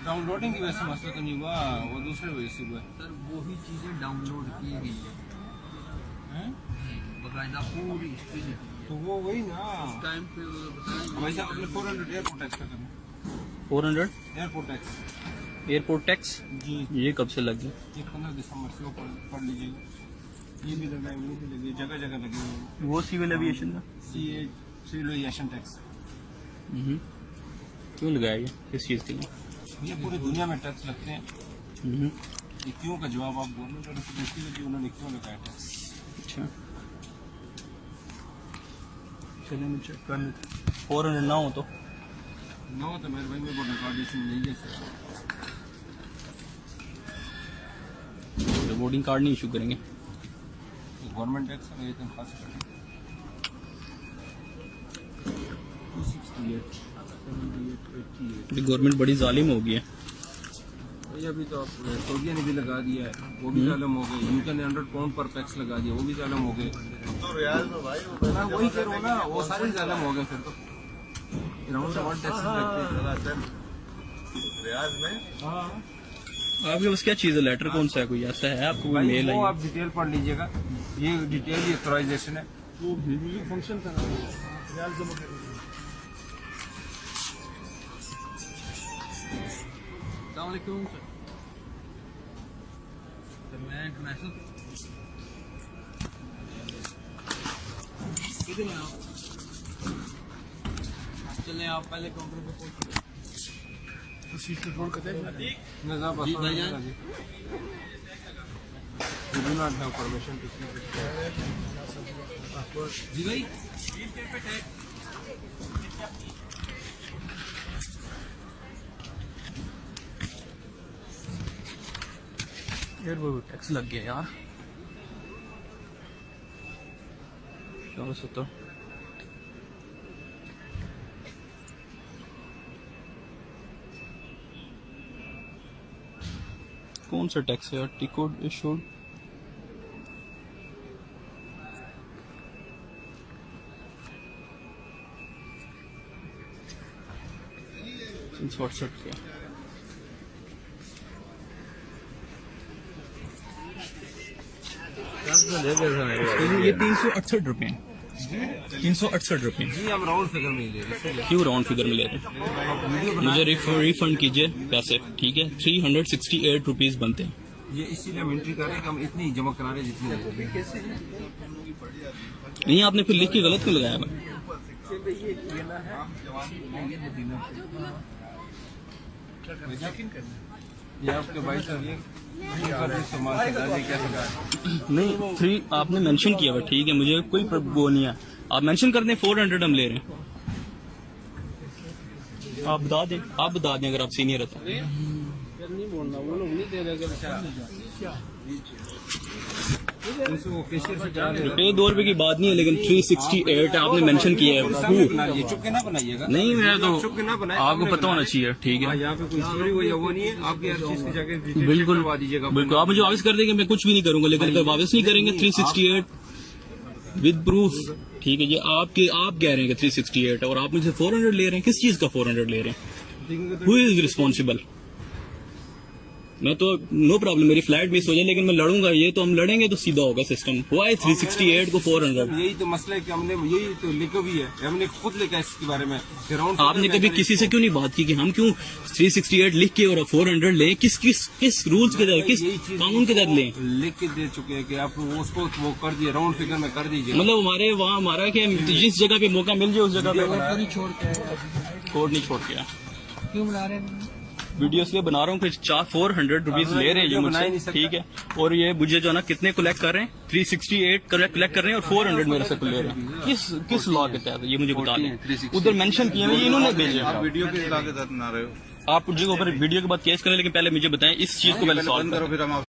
Downloading की वजह से मसला तो नहीं हुआ, वो दूसरे वजह से हुआ सर वही चीजें डाउनलोड की गई है। बकायदा पूरी हिस्ट्री तो वो वही ना टाइम पे वैसे अपने 400 एयरपोर्ट टैक्स का करना। 400 एयरपोर्ट टैक्स एयरपोर्ट टैक्स जी, ये कब से लग गया? ये 15 दिसंबर से वो पढ़ लीजिएगा। ये भी लगा है, वो भी लगे, जगह जगह लगे हुए हैं। वो सिविल एविएशन का सिविल एविएशन टैक्स क्यों लगाया ये, किस चीज़ के लिए? ये पूरी दुनिया में टैक्स लगते हैं। ये क्यों का जवाब आप गवर्नमेंट और देखिए कि उन्होंने क्यों लगाया टैक्स। अच्छा चलिए मैं चेक कर लेते। 400 ना हो तो ना हो तो मेरे भाई मेरे को रिकॉर्डेशन नहीं है सर। बोर्डिंग कार्ड नहीं इशू करेंगे। गवर्नमेंट टैक्स है, ये तनख्वाह से करेंगे। 268, 78, 88। गवर्नमेंट बड़ी जालिम हो गई है। ये अभी तो आप सऊदीया ने भी लगा दिया है, वो भी जालिम हो गए। यूके ने 100 पाउंड पर टैक्स लगा दिया, वो भी जालिम हो गए। तो रियाज में भाई मैं वही कह रहा हूँ ना, वो सारे जालिम हो गए फिर तो। राउंड अबाउट टैक्स लगते हैं रियाज में। हाँ आपके पास क्या चीज़ है? लेटर कौन सा है? कोई ऐसा है आपको कोई मेल वो है? आप डिटेल पढ़ लीजिएगा, ये डिटेल ये ऑथराइजेशन है। वो फंक्शन था रियाज जमा करने। अस्सलामुअलैकुम सर मैं इंटरनेशनल किधर हैं आप? चलें आप पहले काउंटर पे पहुंच जी भाईजान, You do not have permission to see this. जी भाई यार वो टैक्स लग गया यार। 470 कौन सा टैक्स है यार? टिकट इशूड WhatsApp किया। ये 368 रुपये, 368 रुपये। जी हम राउंड फिगर में ही ले रहे हैं। क्यों राउंड फिगर में ले रहे हैं? मुझे रिफंड कीजिए पैसे, ठीक है? 368 रुपीज बनते हैं। ये इसीलिए हम एंट्री कर रहे हैं कि हम इतनी जमा करा रहे हैं जितनी नहीं आपने फिर लिख के गलत क्यों लगाया? ये आपके भाई साहब ये नहीं 3 आपने मेंशन किया हुआ, ठीक है? मुझे कोई वो नहीं है, आप मेंशन कर दें 400 हम ले रहे हैं। आप बता दें, अगर आप सीनियर है तो। नहीं बोलना, वो लोग नहीं दे रहे। रुपये 2 रुपए की बात नहीं है, लेकिन 368 आपने मेंशन किया है। चुपके ना बनाइएगा। नहीं मैं तो चुपके ना बनाए, आपको पता होना चाहिए, ठीक है? यहाँ पे कोई चोरी हुई है वो नहीं है। आपकी हर चीज की जाके बिल्कुल करवा दीजिएगा। बिल्कुल, आप मुझे वापस कर देंगे, मैं कुछ भी नहीं करूंगा। लेकिन अगर वापस नहीं करेंगे 368 विद प्रूफ, ठीक है? ये आप कह रहे हैं कि 368 और आप मुझे 400 ले रहे हैं। किस चीज का 400 ले रहे हैं? Who is responsible? मैं तो नो प्रॉब्लम, मेरी फ्लाइट मिस हो जाए, लेकिन मैं लड़ूंगा। ये तो हम लड़ेंगे तो सीधा होगा सिस्टम। हुआ है 368 को 400। यही तो मसला है कि हमने यही तो लिखा भी है, हमने खुद लिखा है इसके बारे में। आपने कभी किसी से क्यों नहीं बात की कि हम क्यों 368 लिख के और 400 लें? किस रूल्स के तहत, किस कानून के तहत लें? लिख के दे चुके हैं कि आप उसको वो कर दिए, राउंड फिगर में कर दीजिए। मतलब हमारा क्या, जिस जगह पे मौका मिल जाए उस जगह पे कोड नहीं छोड़ के क्यों बना रहे हैं? वीडियो इसलिए बना रहा हूँ कि 400 रुपीज ले रहे हैं ये मुझसे, ठीक है? और ये मुझे जो है ना कितने कलेक्ट कर रहे हैं? 368 कलेक्ट कर रहे हैं और 400 मेरे से ले रहे हैं। किस लॉ के तहत ये मुझे बता दें। उधर मेंशन किए हुए, इन्होंने भेजे। आप वीडियो के लॉ के तहत बना रहे हो। आप मुझे ऊपर वीडियो के बाद केस करें, लेकिन पहले मुझे बताएं इस चीज को पहले सॉल्व करो, फिर हम